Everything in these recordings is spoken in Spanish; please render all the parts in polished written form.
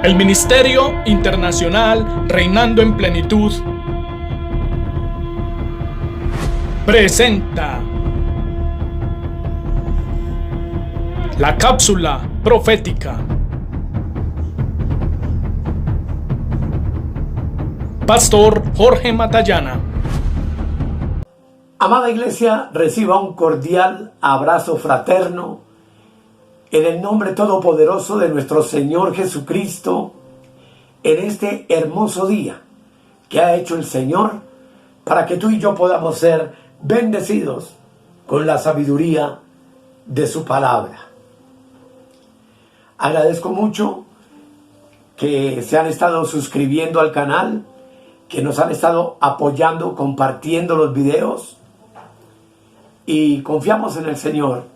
El Ministerio Internacional Reinando en Plenitud presenta la cápsula profética. Pastor Jorge Matallana. Amada iglesia, reciba un cordial abrazo fraterno en el nombre todopoderoso de nuestro Señor Jesucristo en este hermoso día que ha hecho el Señor para que tú y yo podamos ser bendecidos con la sabiduría de su palabra. Agradezco mucho que se han estado suscribiendo al canal, que nos han estado apoyando, compartiendo los videos, y confiamos en el Señor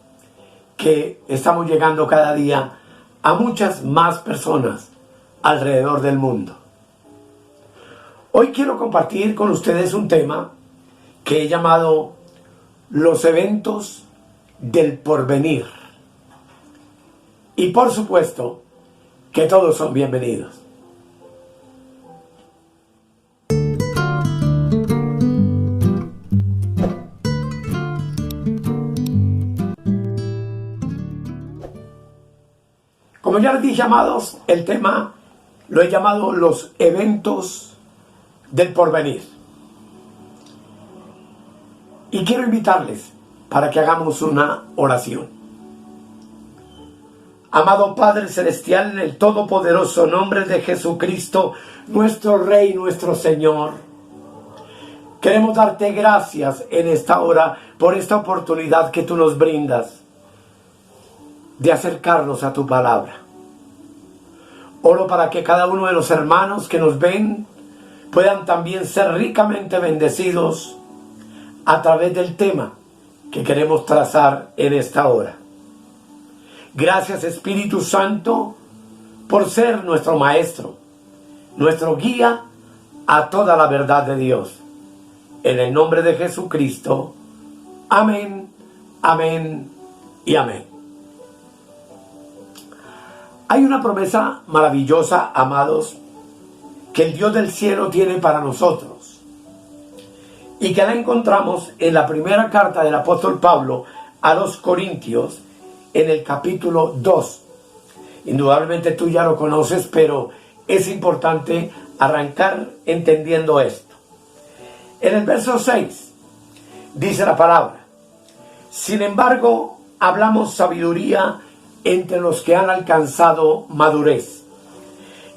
que estamos llegando cada día a muchas más personas alrededor del mundo. Hoy quiero compartir con ustedes un tema que he llamado los eventos del porvenir. Y por supuesto que todos son bienvenidos. Como ya les dije, amados, el tema lo he llamado los eventos del porvenir. Y quiero invitarles para que hagamos una oración. Amado Padre Celestial, en el todopoderoso nombre de Jesucristo, nuestro Rey, nuestro Señor, queremos darte gracias en esta hora por esta oportunidad que tú nos brindas de acercarnos a tu palabra. Oro para que cada uno de los hermanos que nos ven puedan también ser ricamente bendecidos a través del tema que queremos trazar en esta hora. Gracias, Espíritu Santo, por ser nuestro Maestro, nuestro guía a toda la verdad de Dios. En el nombre de Jesucristo. Amén, amén y amén. Hay una promesa maravillosa, amados, que el Dios del cielo tiene para nosotros, y que la encontramos en la primera carta del apóstol Pablo a los Corintios, en el capítulo 2. Indudablemente tú ya lo conoces, pero es importante arrancar entendiendo esto. En el verso 6 dice la palabra: sin embargo, hablamos sabiduría entre los que han alcanzado madurez,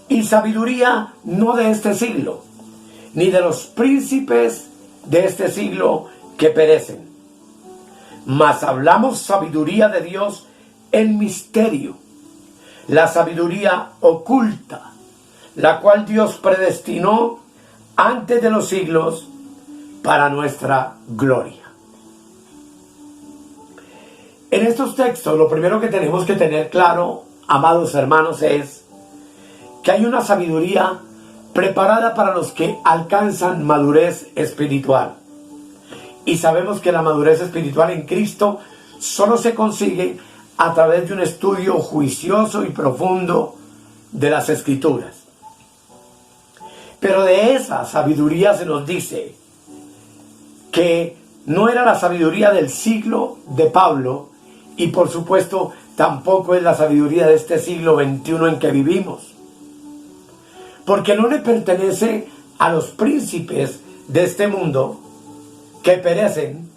y sabiduría no de este siglo, ni de los príncipes de este siglo que perecen, mas hablamos sabiduría de Dios en misterio, la sabiduría oculta, la cual Dios predestinó antes de los siglos para nuestra gloria. En estos textos, lo primero que tenemos que tener claro, amados hermanos, es que hay una sabiduría preparada para los que alcanzan madurez espiritual. Y sabemos que la madurez espiritual en Cristo solo se consigue a través de un estudio juicioso y profundo de las Escrituras. Pero de esa sabiduría se nos dice que no era la sabiduría del siglo de Pablo, y por supuesto tampoco es la sabiduría de este siglo XXI en que vivimos, porque no le pertenece a los príncipes de este mundo que perecen,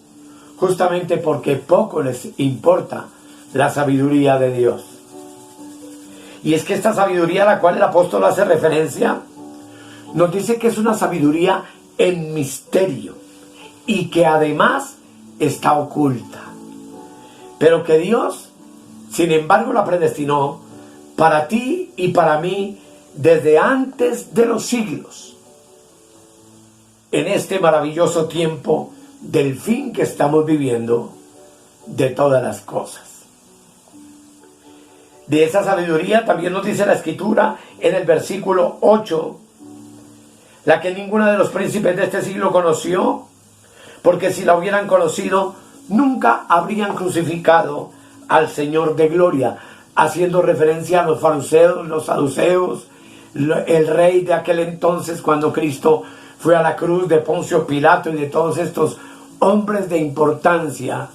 justamente porque poco les importa la sabiduría de Dios. Y es que esta sabiduría a la cual el apóstol hace referencia nos dice que es una sabiduría en misterio y que además está oculta, pero que Dios, sin embargo, la predestinó para ti y para mí desde antes de los siglos, en este maravilloso tiempo del fin que estamos viviendo de todas las cosas. De esa sabiduría también nos dice la Escritura en el versículo 8, la que ninguno de los príncipes de este siglo conoció, porque si la hubieran conocido, nunca habrían crucificado al Señor de gloria, haciendo referencia a los fariseos, los saduceos el rey de aquel entonces, cuando Cristo fue a la cruz, de Poncio Pilato y de todos estos hombres de importancia,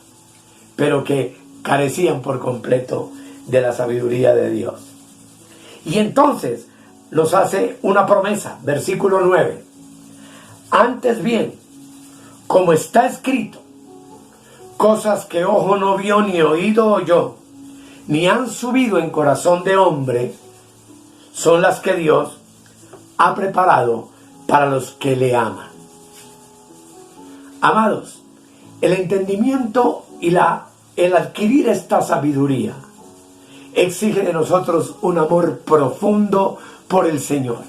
pero que carecían por completo de la sabiduría de Dios. Y entonces nos hace una promesa, versículo 9. Antes bien, como está escrito, cosas que ojo no vio ni oído oyó, ni han subido en corazón de hombre, son las que Dios ha preparado para los que le aman. Amados, el entendimiento y el adquirir esta sabiduría exige de nosotros un amor profundo por el Señor.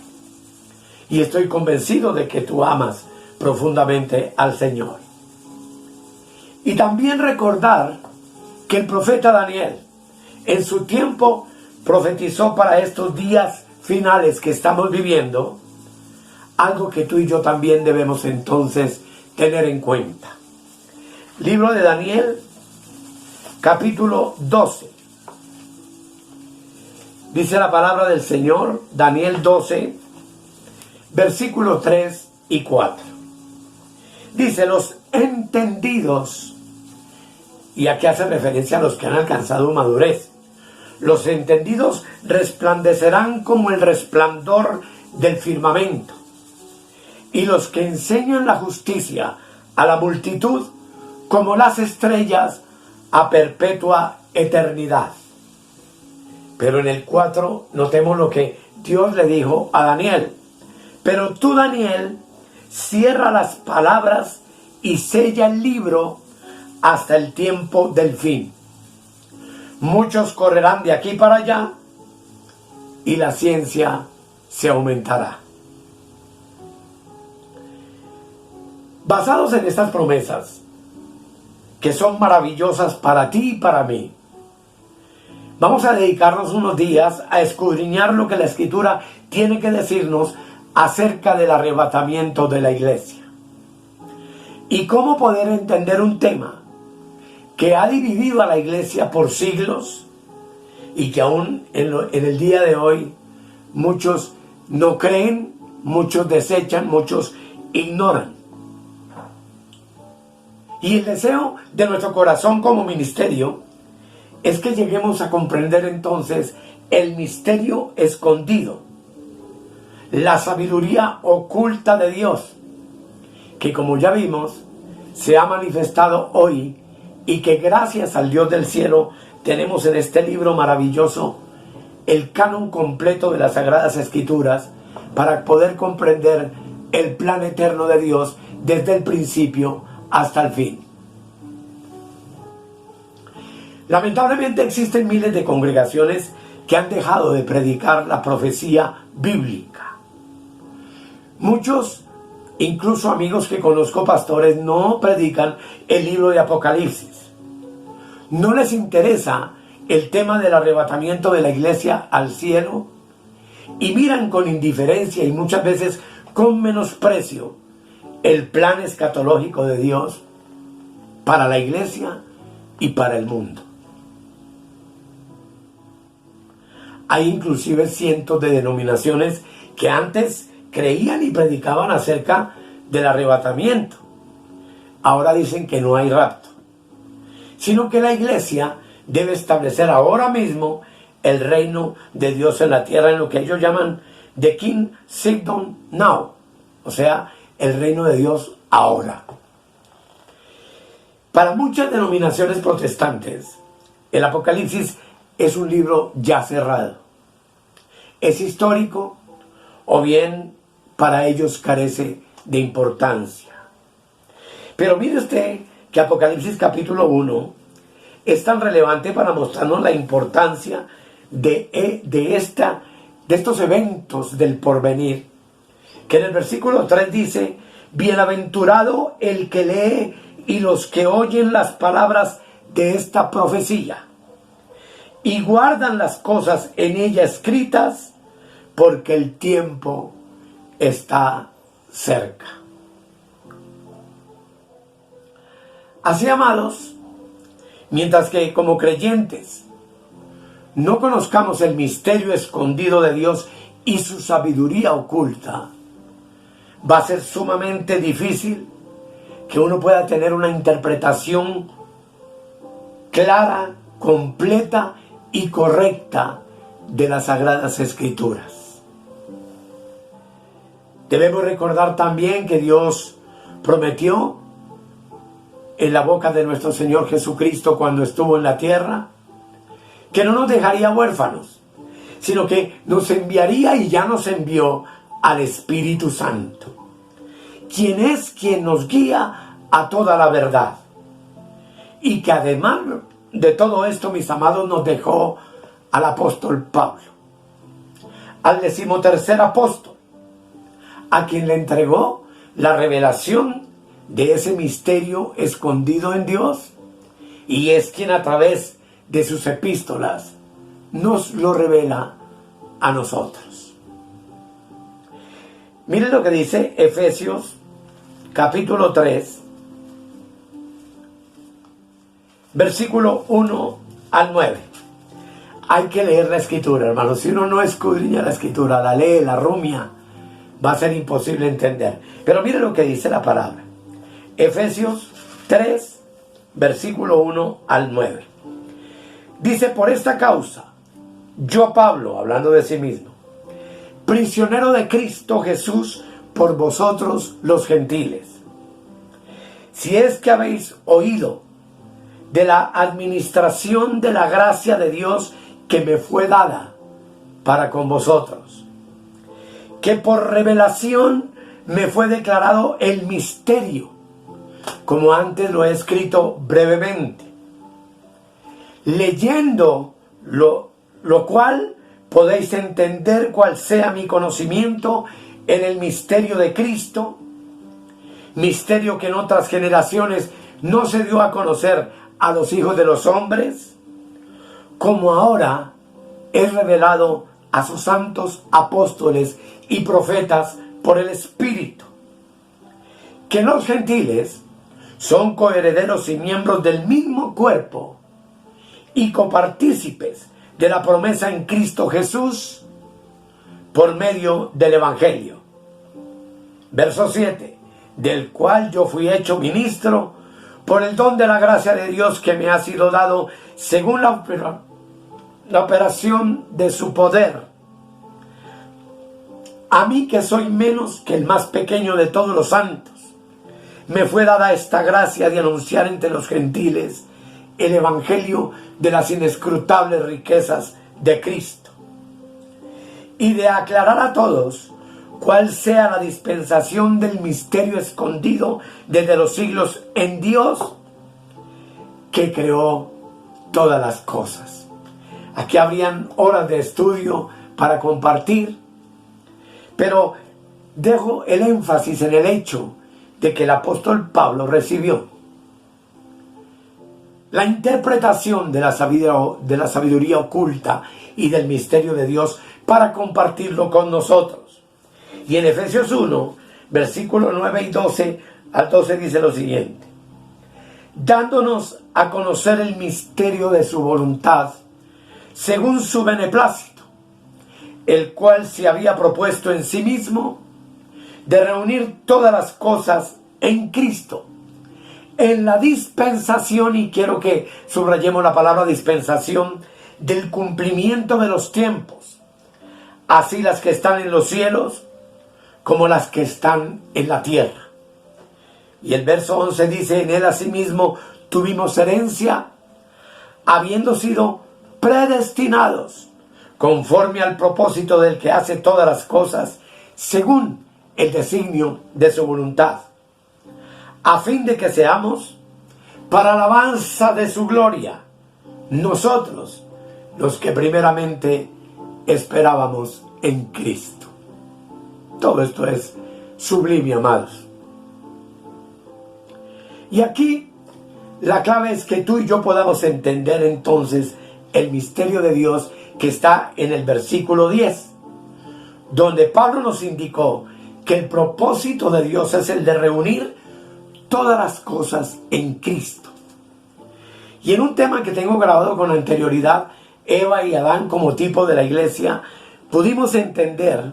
Y estoy convencido de que tú amas profundamente al Señor. Y también recordar que el profeta Daniel en su tiempo profetizó para estos días finales que estamos viviendo, algo que tú y yo también debemos entonces tener en cuenta. Libro de Daniel, capítulo 12. Dice la palabra del Señor, Daniel 12, versículos 3 y 4. Dice, los entendidos, y aquí hace referencia a los que han alcanzado madurez. Los entendidos resplandecerán como el resplandor del firmamento, y los que enseñan la justicia a la multitud como las estrellas a perpetua eternidad. Pero en el 4 notemos lo que Dios le dijo a Daniel. Pero tú, Daniel, cierra las palabras y sella el libro hasta el tiempo del fin. Muchos correrán de aquí para allá y la ciencia se aumentará. Basados en estas promesas, que son maravillosas para ti y para mí, vamos a dedicarnos unos días a escudriñar lo que la Escritura tiene que decirnos acerca del arrebatamiento de la iglesia. Y cómo poder entender un tema que ha dividido a la iglesia por siglos y que aún en el día de hoy muchos no creen, muchos desechan, muchos ignoran. Y el deseo de nuestro corazón como ministerio es que lleguemos a comprender entonces el misterio escondido, la sabiduría oculta de Dios, que como ya vimos, se ha manifestado hoy y que gracias al Dios del cielo tenemos en este libro maravilloso el canon completo de las Sagradas Escrituras para poder comprender el plan eterno de Dios desde el principio hasta el fin. Lamentablemente existen miles de congregaciones que han dejado de predicar la profecía bíblica. Muchos, incluso amigos que conozco, pastores, no predican el libro de Apocalipsis. No les interesa el tema del arrebatamiento de la iglesia al cielo y miran con indiferencia y muchas veces con menosprecio el plan escatológico de Dios para la iglesia y para el mundo. Hay inclusive cientos de denominaciones que antes creían y predicaban acerca del arrebatamiento. Ahora dicen que no hay rapto, sino que la iglesia debe establecer ahora mismo el reino de Dios en la tierra, en lo que ellos llaman The Kingdom Now, o sea, el reino de Dios ahora. Para muchas denominaciones protestantes, el Apocalipsis es un libro ya cerrado. Es histórico o bien para ellos carece de importancia. Pero mire usted que Apocalipsis capítulo 1 es tan relevante para mostrarnos la importancia de estos eventos del porvenir, que en el versículo 3 dice: bienaventurado el que lee y los que oyen las palabras de esta profecía y guardan las cosas en ella escritas, porque el tiempo está cerca. Así, amados, mientras que como creyentes no conozcamos el misterio escondido de Dios y su sabiduría oculta, va a ser sumamente difícil que uno pueda tener una interpretación clara, completa y correcta de las Sagradas Escrituras. Debemos recordar también que Dios prometió en la boca de nuestro Señor Jesucristo cuando estuvo en la tierra, que no nos dejaría huérfanos, sino que nos enviaría, y ya nos envió, al Espíritu Santo, quien nos guía a toda la verdad. Y que además de todo esto, mis amados, nos dejó al apóstol Pablo, al 13º apóstol, a quien le entregó la revelación de ese misterio escondido en Dios, y es quien a través de sus epístolas nos lo revela a nosotros. Miren lo que dice Efesios capítulo 3, versículo 1 al 9. Hay que leer la Escritura, hermanos. Si uno no escudriña la Escritura, la lee, la rumia, va a ser imposible entender. Pero miren lo que dice la palabra. Efesios 3, versículo 1 al 9. Dice: por esta causa, yo Pablo, hablando de sí mismo, prisionero de Cristo Jesús por vosotros los gentiles, si es que habéis oído de la administración de la gracia de Dios que me fue dada para con vosotros, que por revelación me fue declarado el misterio, como antes lo he escrito brevemente, leyendo lo cual podéis entender cuál sea mi conocimiento en el misterio de Cristo, misterio que en otras generaciones no se dio a conocer a los hijos de los hombres, como ahora es revelado a sus santos apóstoles y profetas por el Espíritu, que los gentiles son coherederos y miembros del mismo cuerpo y copartícipes de la promesa en Cristo Jesús por medio del Evangelio. Verso 7, del cual yo fui hecho ministro por el don de la gracia de Dios que me ha sido dado según la operación de su poder. A mí, que soy menos que el más pequeño de todos los santos, me fue dada esta gracia de anunciar entre los gentiles el evangelio de las inescrutables riquezas de Cristo, y de aclarar a todos cuál sea la dispensación del misterio escondido desde los siglos en Dios, que creó todas las cosas. Aquí habrían horas de estudio para compartir, pero dejo el énfasis en el hecho de que el apóstol Pablo recibió la interpretación de la sabiduría oculta y del misterio de Dios para compartirlo con nosotros. Y en Efesios 1, versículos 9 y 12 al 12 dice lo siguiente: dándonos a conocer el misterio de su voluntad, según su beneplácito, el cual se había propuesto en sí mismo de reunir todas las cosas en Cristo, en la dispensación, y quiero que subrayemos la palabra dispensación, del cumplimiento de los tiempos, así las que están en los cielos como las que están en la tierra. Y el verso 11 dice: en él asimismo tuvimos herencia, habiendo sido predestinados conforme al propósito del que hace todas las cosas según el designio de su voluntad, a fin de que seamos para alabanza de su gloria, nosotros los que primeramente esperábamos en Cristo. Todo esto es sublime, amados. Y aquí la clave es que tú y yo podamos entender entonces el misterio de Dios que está en el versículo 10, donde Pablo nos indicó que el propósito de Dios es el de reunir todas las cosas en Cristo. Y en un tema que tengo grabado con anterioridad, Eva y Adán como tipo de la iglesia, pudimos entender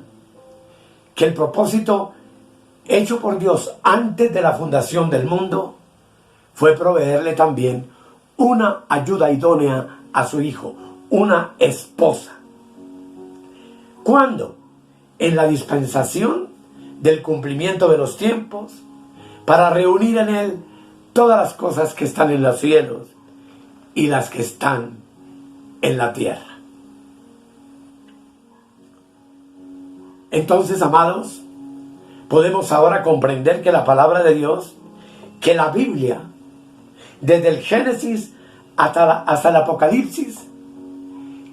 que el propósito hecho por Dios antes de la fundación del mundo fue proveerle también una ayuda idónea a su hijo, una esposa. ¿Cuándo? En la dispensación del cumplimiento de los tiempos, para reunir en él todas las cosas que están en los cielos y las que están en la tierra. Entonces, amados, podemos ahora comprender que la palabra de Dios, que la Biblia, desde el Génesis hasta el Apocalipsis,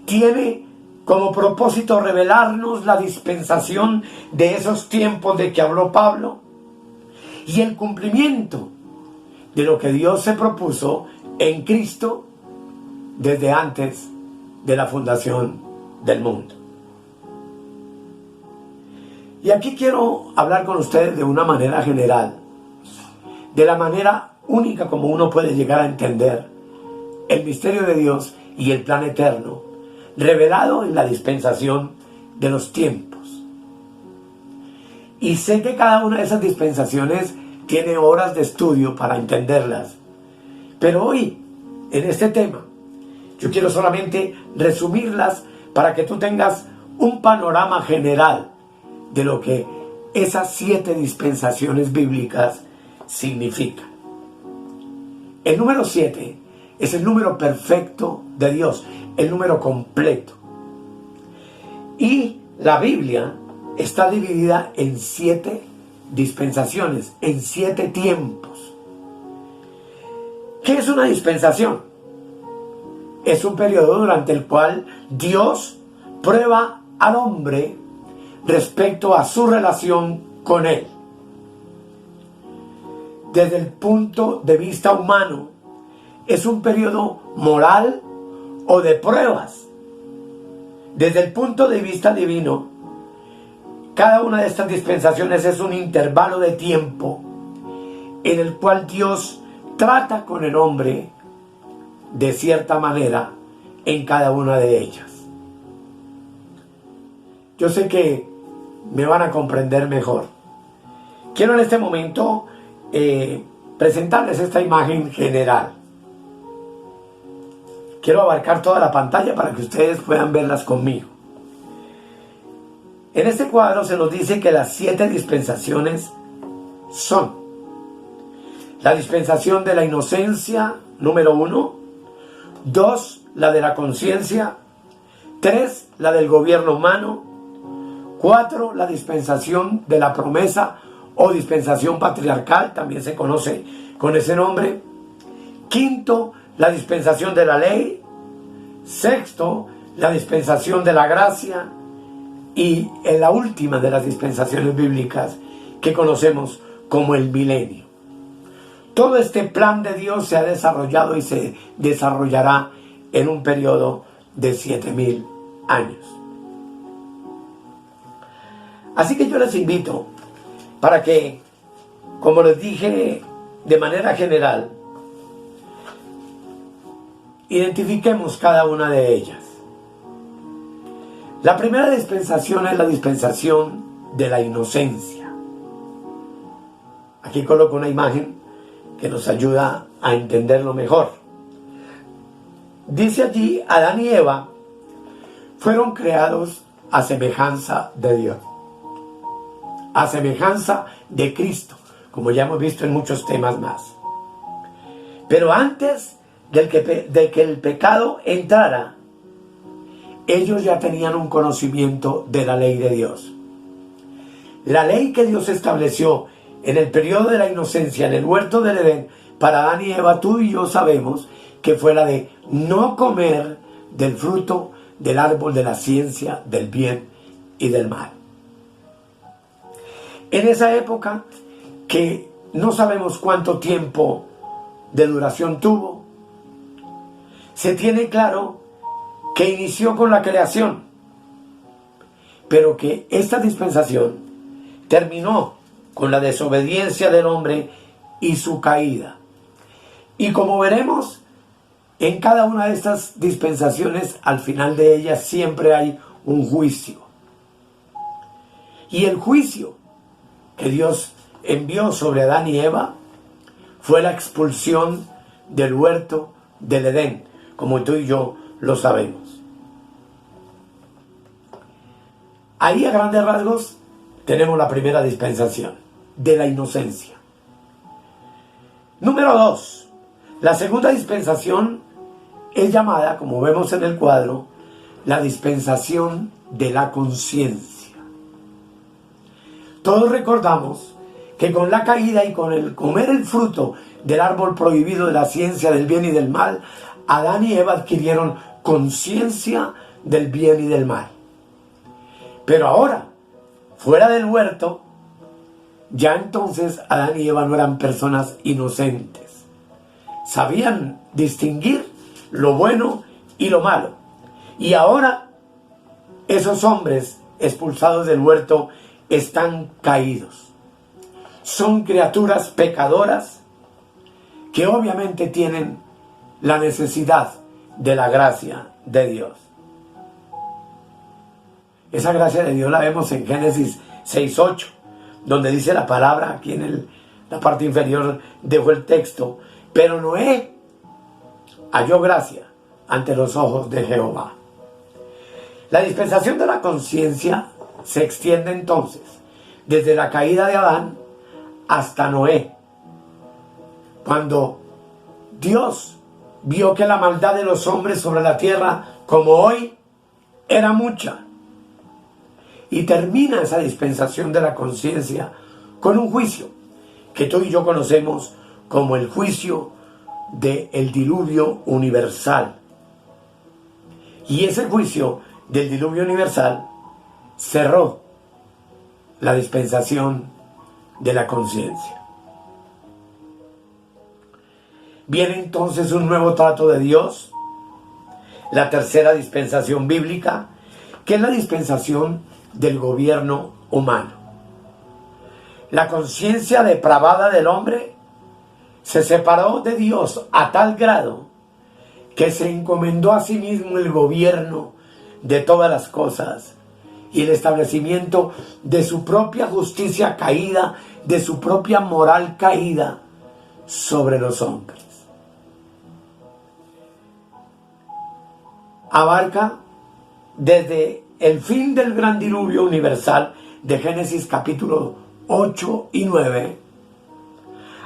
tiene como propósito revelarnos la dispensación de esos tiempos de que habló Pablo y el cumplimiento de lo que Dios se propuso en Cristo desde antes de la fundación del mundo. Y aquí quiero hablar con ustedes de una manera general, de la manera única como uno puede llegar a entender el misterio de Dios y el plan eterno, revelado en la dispensación de los tiempos. Y sé que cada una de esas dispensaciones tiene horas de estudio para entenderlas. Pero hoy, en este tema, yo quiero solamente resumirlas para que tú tengas un panorama general de lo que esas 7 dispensaciones bíblicas significan. El número 7 es el número perfecto de Dios, el número completo. Y la Biblia está dividida en 7 dispensaciones, en 7 tiempos. ¿Qué es una dispensación? Es un periodo durante el cual Dios prueba al hombre respecto a su relación con él. Desde el punto de vista humano, es un periodo moral o de pruebas. Desde el punto de vista divino, cada una de estas dispensaciones es un intervalo de tiempo en el cual Dios trata con el hombre de cierta manera en cada una de ellas. Yo sé que me van a comprender mejor. Quiero en este momento presentarles esta imagen general. Quiero abarcar toda la pantalla para que ustedes puedan verlas conmigo. En este cuadro se nos dice que las 7 dispensaciones son: la dispensación de la inocencia, número 1; 2, la de la conciencia; 3, la del gobierno humano; 4, la dispensación de la promesa o dispensación patriarcal, también se conoce con ese nombre; 5, la dispensación de la ley; 6, la dispensación de la gracia; y en la última de las dispensaciones bíblicas que conocemos como el milenio. Todo este plan de Dios se ha desarrollado y se desarrollará en un periodo de 7000 años. Así que yo les invito para que, como les dije de manera general, identifiquemos cada una de ellas. La primera dispensación es la dispensación de la inocencia. Aquí coloco una imagen que nos ayuda a entenderlo mejor. Dice allí: Adán y Eva fueron creados a semejanza de Dios, a semejanza de Cristo, como ya hemos visto en muchos temas más. Pero antes de que el pecado entrara, ellos ya tenían un conocimiento de la ley de Dios. La ley que Dios estableció en el periodo de la inocencia, en el huerto del Edén, para Adán y Eva, tú y yo sabemos que fue la de no comer del fruto del árbol de la ciencia del bien y del mal. En esa época, que no sabemos cuánto tiempo de duración tuvo, se tiene claro que inició con la creación, pero que esta dispensación terminó con la desobediencia del hombre y su caída. Y como veremos, en cada una de estas dispensaciones, al final de ellas siempre hay un juicio. Y el juicio que Dios envió sobre Adán y Eva fue la expulsión del huerto del Edén, como tú y yo lo sabemos. Ahí, a grandes rasgos, tenemos la primera dispensación de la inocencia. Número 2. La segunda dispensación es llamada, como vemos en el cuadro, la dispensación de la conciencia. Todos recordamos que con la caída y con el comer el fruto del árbol prohibido de la ciencia del bien y del mal, Adán y Eva adquirieron conciencia del bien y del mal. Pero ahora, fuera del huerto, ya entonces Adán y Eva no eran personas inocentes. Sabían distinguir lo bueno y lo malo. Y ahora esos hombres expulsados del huerto están caídos. Son criaturas pecadoras que obviamente tienen la necesidad de la gracia de Dios. Esa gracia de Dios la vemos en Génesis 6:8, donde dice la palabra, aquí en la parte inferior dejo el texto, pero Noé halló gracia ante los ojos de Jehová. La dispensación de la conciencia se extiende entonces desde la caída de Adán hasta Noé, cuando Dios vio que la maldad de los hombres sobre la tierra, como hoy, era mucha. Y termina esa dispensación de la conciencia con un juicio que tú y yo conocemos como el juicio del diluvio universal. Y ese juicio del diluvio universal cerró la dispensación de la conciencia. Viene entonces un nuevo trato de Dios, la tercera dispensación bíblica, que es la dispensación del gobierno humano. La conciencia depravada del hombre se separó de Dios a tal grado que se encomendó a sí mismo el gobierno de todas las cosas y el establecimiento de su propia justicia caída, de su propia moral caída sobre los hombres. Abarca desde el fin del gran diluvio universal de Génesis capítulo 8 y 9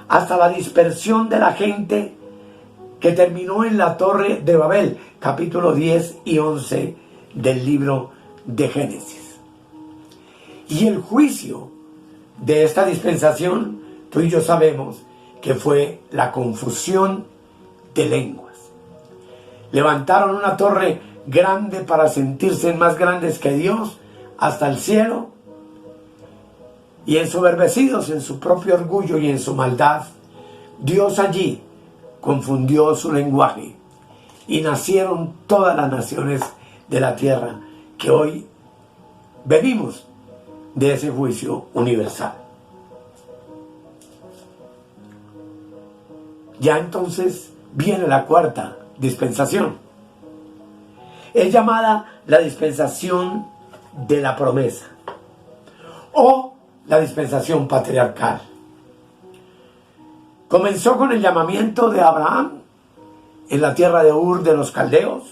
hasta la dispersión de la gente que terminó en la Torre de Babel, capítulo 10 y 11 del libro de Génesis. Y el juicio de esta dispensación, tú y yo sabemos que fue la confusión de lenguas. Levantaron una torre grande para sentirse más grandes que Dios hasta el cielo, y ensoberbecidos en su propio orgullo y en su maldad, Dios allí confundió su lenguaje y nacieron todas las naciones de la tierra que hoy venimos de ese juicio universal. Ya entonces viene la cuarta dispensación. Es llamada la dispensación de la promesa o la dispensación patriarcal. Comenzó con el llamamiento de Abraham en la tierra de Ur de los Caldeos,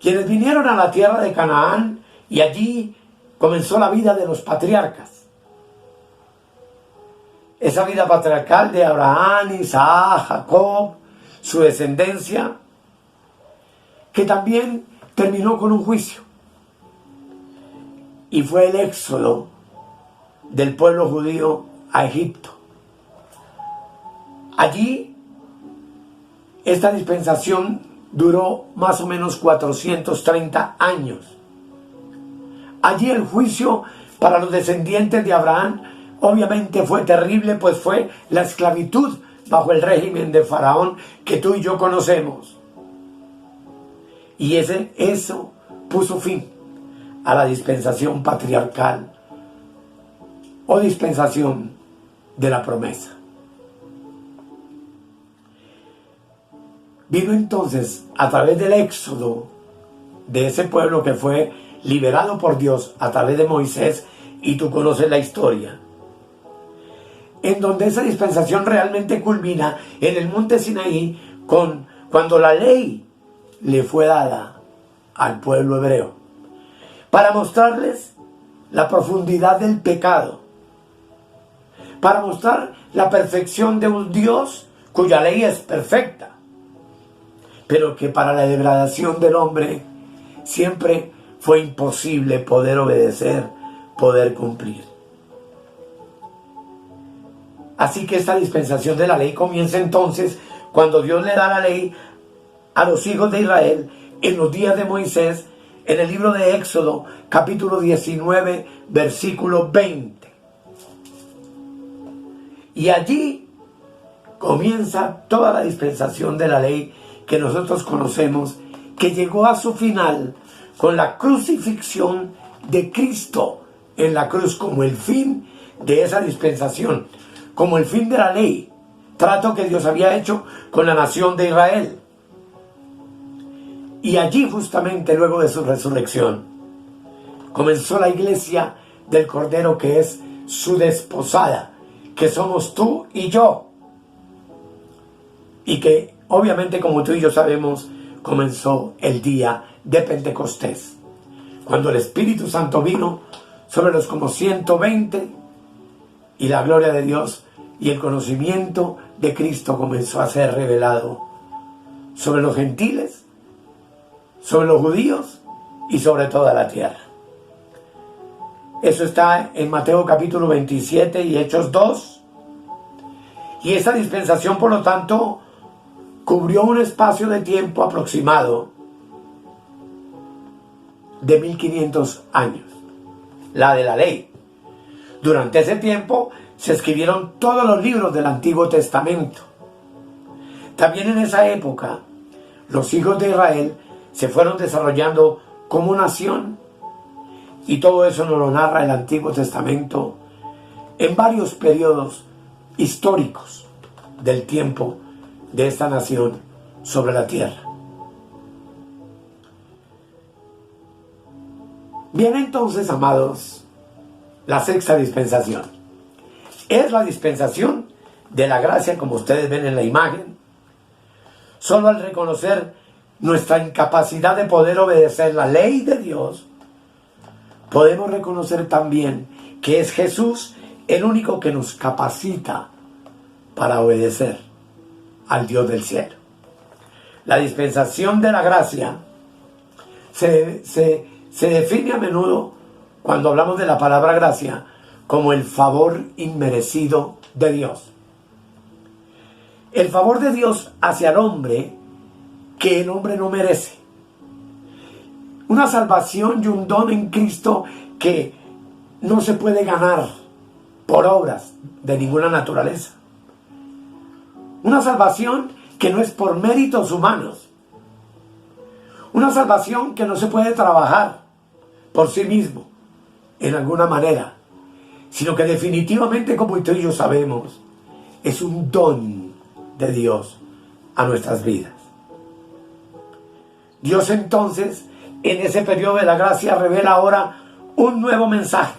quienes vinieron a la tierra de Canaán, y allí comenzó la vida de los patriarcas. Esa vida patriarcal de Abraham, Isaac, Jacob, su descendencia, que también terminó con un juicio. Y fue el éxodo del pueblo judío a Egipto. Allí, esta dispensación duró más o menos 430 años. Allí el juicio para los descendientes de Abraham obviamente fue terrible, pues fue la esclavitud bajo el régimen de Faraón que tú y yo conocemos. Y eso puso fin a la dispensación patriarcal o dispensación de la promesa. Vino entonces, a través del éxodo de ese pueblo que fue liberado por Dios a través de Moisés, y tú conoces la historia, en donde esa dispensación realmente culmina en el monte Sinaí, cuando la ley le fue dada al pueblo hebreo, para mostrarles la profundidad del pecado, para mostrar la perfección de un Dios cuya ley es perfecta, pero que para la degradación del hombre siempre fue imposible poder obedecer, poder cumplir. Así que esta dispensación de la ley comienza entonces cuando Dios le da la ley a los hijos de Israel en los días de Moisés, en el libro de Éxodo, capítulo 19, versículo 20. Y allí comienza toda la dispensación de la ley que nosotros conocemos, que llegó a su final con la crucifixión de Cristo en la cruz, como el fin de esa dispensación, como el fin de la ley, trato que Dios había hecho con la nación de Israel. Y allí, justamente luego de su resurrección, comenzó la iglesia del Cordero, que es su desposada, que somos tú y yo, y que obviamente, como tú y yo sabemos, comenzó el día de Pentecostés, cuando el Espíritu Santo vino sobre los como 120, y la gloria de Dios y el conocimiento de Cristo comenzó a ser revelado sobre los gentiles, sobre los judíos y sobre toda la tierra. Eso está en Mateo capítulo 27 y Hechos 2. Y esa dispensación, por lo tanto, cubrió un espacio de tiempo aproximado de 1500 años, la de la ley. Durante ese tiempo se escribieron todos los libros del Antiguo Testamento. También en esa época, los hijos de Israel se fueron desarrollando como nación, y todo eso nos lo narra el Antiguo Testamento en varios periodos históricos del tiempo de esta nación sobre la tierra. Bien, entonces, amados, la sexta dispensación es la dispensación de la gracia, como ustedes ven en la imagen. Solo al reconocer nuestra incapacidad de poder obedecer la ley de Dios, podemos reconocer también que es Jesús el único que nos capacita para obedecer al Dios del cielo. La dispensación de la gracia se define a menudo, cuando hablamos de la palabra gracia, como el favor inmerecido de Dios. El favor de Dios hacia el hombre que el hombre no merece. Una salvación y un don en Cristo que no se puede ganar por obras de ninguna naturaleza. Una salvación que no es por méritos humanos. Una salvación que no se puede trabajar por sí mismo, en alguna manera, sino que definitivamente, como tú y yo sabemos, es un don de Dios a nuestras vidas. Dios entonces, en ese periodo de la gracia, revela ahora un nuevo mensaje,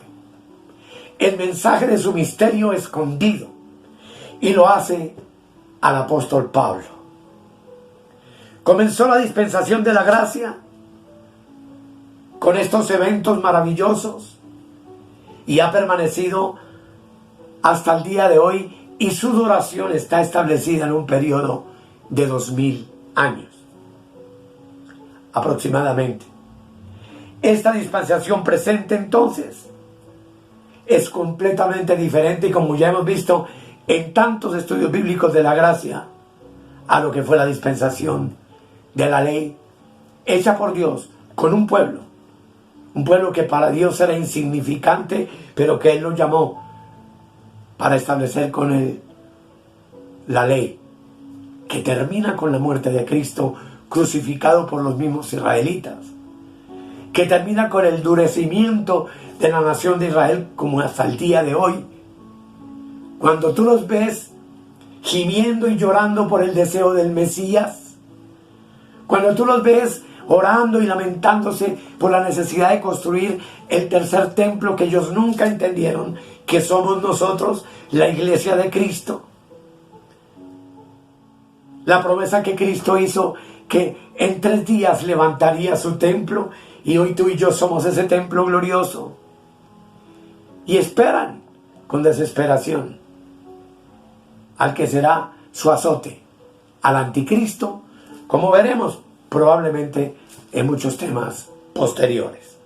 el mensaje de su misterio escondido, y lo hace al apóstol Pablo. Comenzó la dispensación de la gracia con estos eventos maravillosos y ha permanecido hasta el día de hoy, y su duración está establecida en un periodo de 2000 años aproximadamente. Esta dispensación presente entonces es completamente diferente, y como ya hemos visto en tantos estudios bíblicos de la gracia, a lo que fue la dispensación de la ley hecha por Dios con un pueblo que para Dios era insignificante, pero que Él lo llamó para establecer con Él la ley, que termina con la muerte de Cristo crucificado por los mismos israelitas, que termina con el endurecimiento de la nación de Israel, como hasta el día de hoy. Cuando tú los ves gimiendo y llorando por el deseo del Mesías, cuando tú los ves orando y lamentándose por la necesidad de construir el tercer templo que ellos nunca entendieron, que somos nosotros, la iglesia de Cristo. La promesa que Cristo hizo, que en 3 días levantaría su templo, y hoy tú y yo somos ese templo glorioso. Y esperan con desesperación al que será su azote, al anticristo, como veremos probablemente en muchos temas posteriores.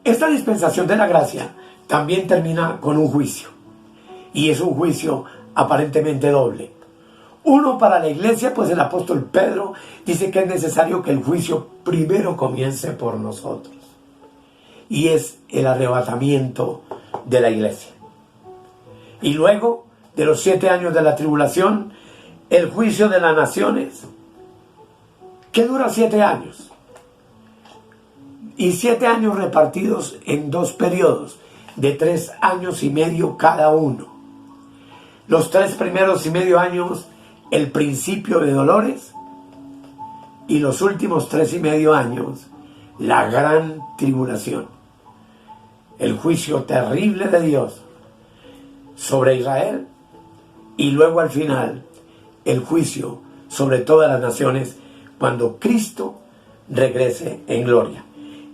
Esta dispensación de la gracia también termina con un juicio, y es un juicio aparentemente doble. Uno para la iglesia, pues el apóstol Pedro dice que es necesario que el juicio primero comience por nosotros, y es el arrebatamiento de la iglesia. Y luego de los 7 años de la tribulación, el juicio de las naciones, que dura 7 años. Y 7 años repartidos en 2 periodos de 3 años y medio cada uno. Los 3 primeros y medio años, el principio de dolores, y los últimos 3 y medio años, la gran tribulación. El juicio terrible de Dios sobre Israel, y luego al final el juicio sobre todas las naciones cuando Cristo regrese en gloria.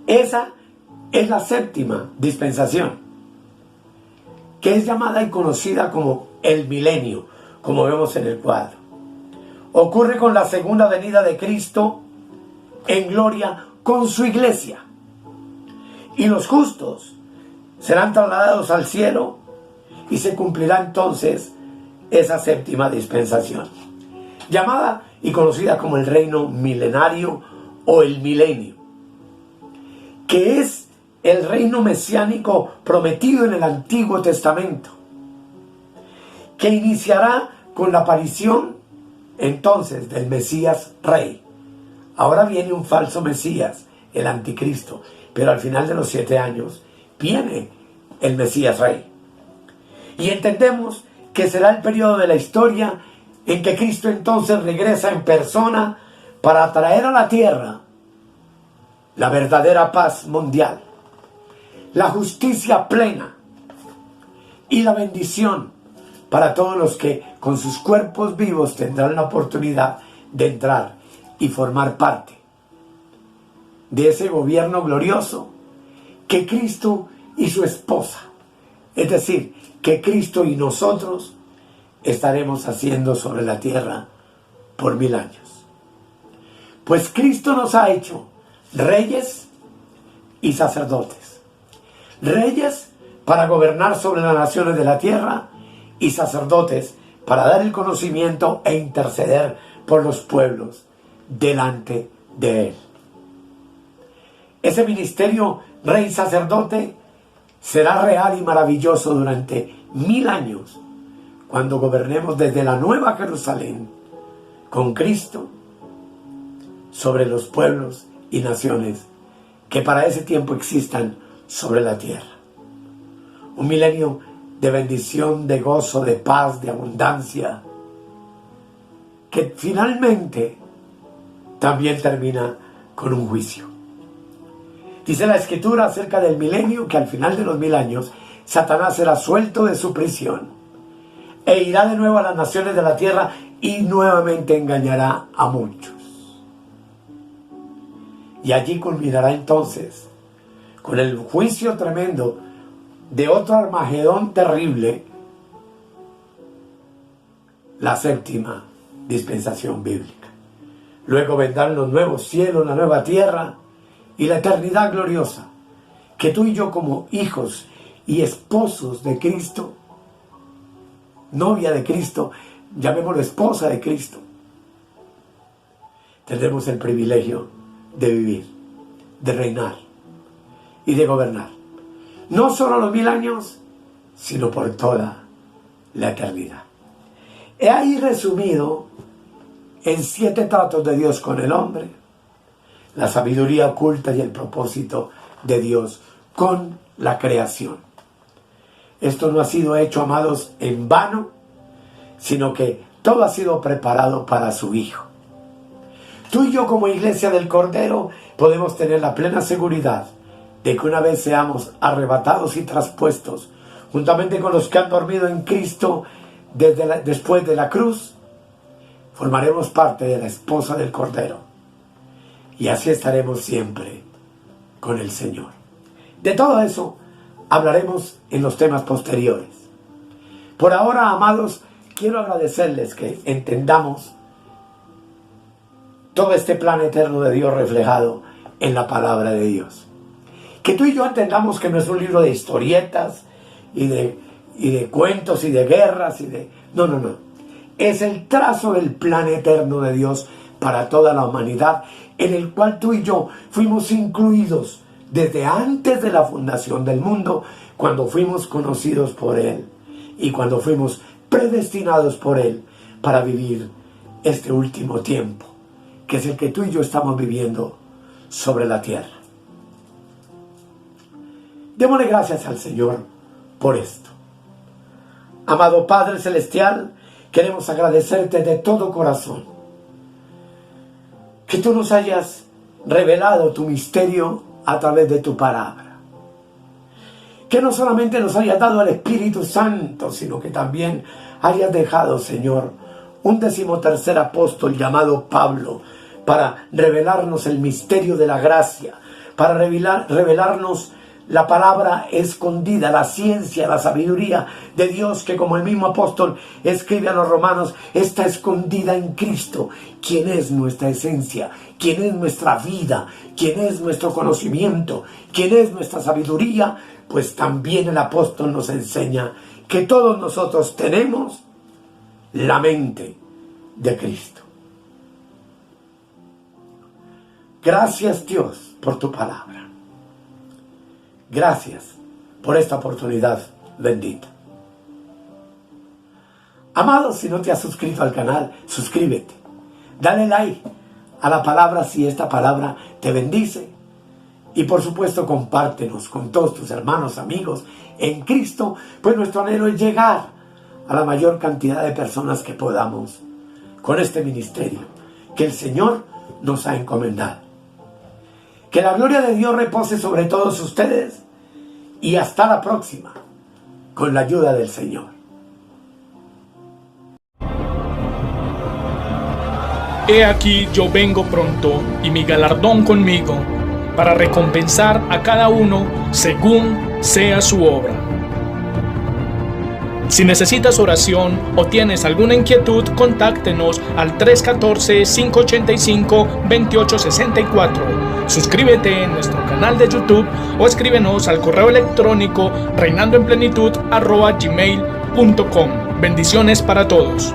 Esa es la 7ª dispensación, que es llamada y conocida como el milenio, como vemos en el cuadro. Ocurre con la segunda venida de Cristo en gloria con su iglesia, y los justos serán trasladados al cielo, y se cumplirá entonces esa 7ª dispensación, llamada y conocida como el reino milenario o el milenio, que es el reino mesiánico prometido en el Antiguo Testamento, que iniciará con la aparición entonces del Mesías Rey. Ahora viene un falso Mesías, el anticristo, pero al final de los 7 años viene el Mesías Rey. Y entendemos que será el periodo de la historia en que Cristo entonces regresa en persona para traer a la tierra la verdadera paz mundial, la justicia plena y la bendición para todos los que con sus cuerpos vivos tendrán la oportunidad de entrar y formar parte de ese gobierno glorioso que Cristo y su esposa, es decir, que Cristo y nosotros estaremos haciendo sobre la tierra por 1000 años. Pues Cristo nos ha hecho reyes y sacerdotes. Reyes para gobernar sobre las naciones de la tierra, y sacerdotes para dar el conocimiento e interceder por los pueblos delante de Él. Ese ministerio rey sacerdote será real y maravilloso durante 1000 años, cuando gobernemos desde la Nueva Jerusalén con Cristo sobre los pueblos y naciones que para ese tiempo existan sobre la tierra. Un milenio de bendición, de gozo, de paz, de abundancia, que finalmente también termina con un juicio. Dice la Escritura acerca del milenio que al final de los 1000 años Satanás será suelto de su prisión e irá de nuevo a las naciones de la tierra y nuevamente engañará a muchos. Y allí culminará entonces con el juicio tremendo de otro Armagedón terrible, la 7ª dispensación bíblica. Luego vendrán los nuevos cielos, la nueva tierra y la eternidad gloriosa, que tú y yo como hijos y esposos de Cristo, novia de Cristo, llamémoslo esposa de Cristo, tendremos el privilegio de vivir, de reinar y de gobernar. No solo los 1000 años, sino por toda la eternidad. He ahí resumido en 7 tratos de Dios con el hombre, la sabiduría oculta y el propósito de Dios con la creación. Esto no ha sido hecho, amados, en vano, sino que todo ha sido preparado para su Hijo. Tú y yo como iglesia del Cordero podemos tener la plena seguridad de que una vez seamos arrebatados y traspuestos, juntamente con los que han dormido en Cristo después de la cruz, formaremos parte de la esposa del Cordero. Y así estaremos siempre con el Señor. De todo eso hablaremos en los temas posteriores. Por ahora, amados, quiero agradecerles que entendamos todo este plan eterno de Dios reflejado en la palabra de Dios. Que tú y yo entendamos que no es un libro de historietas y de cuentos y de guerras No. Es el trazo del plan eterno de Dios para toda la humanidad, en el cual tú y yo fuimos incluidos desde antes de la fundación del mundo, cuando fuimos conocidos por Él y cuando fuimos predestinados por Él para vivir este último tiempo, que es el que tú y yo estamos viviendo sobre la tierra. Démosle gracias al Señor por esto. Amado Padre Celestial, queremos agradecerte de todo corazón que tú nos hayas revelado tu misterio a través de tu palabra. Que no solamente nos hayas dado el Espíritu Santo, sino que también hayas dejado, Señor, un 13º apóstol llamado Pablo, para revelarnos el misterio de la gracia, para revelarnos la palabra escondida, la ciencia, la sabiduría de Dios, que como el mismo apóstol escribe a los romanos, está escondida en Cristo, quien es nuestra esencia, quien es nuestra vida, quien es nuestro conocimiento, quien es nuestra sabiduría. Pues también el apóstol nos enseña que todos nosotros tenemos la mente de Cristo. Gracias, Dios, por tu palabra. Gracias por esta oportunidad bendita. Amado, si no te has suscrito al canal, suscríbete. Dale like a la palabra si esta palabra te bendice. Y por supuesto, compártenos con todos tus hermanos, amigos en Cristo, pues nuestro anhelo es llegar a la mayor cantidad de personas que podamos con este ministerio que el Señor nos ha encomendado. Que la gloria de Dios repose sobre todos ustedes y hasta la próxima, con la ayuda del Señor. He aquí yo vengo pronto, y mi galardón conmigo, para recompensar a cada uno según sea su obra. Si necesitas oración o tienes alguna inquietud, contáctenos al 314-585-2864. Suscríbete en nuestro canal de YouTube o escríbenos al correo electrónico reinandoenplenitud@gmail.com. Bendiciones para todos.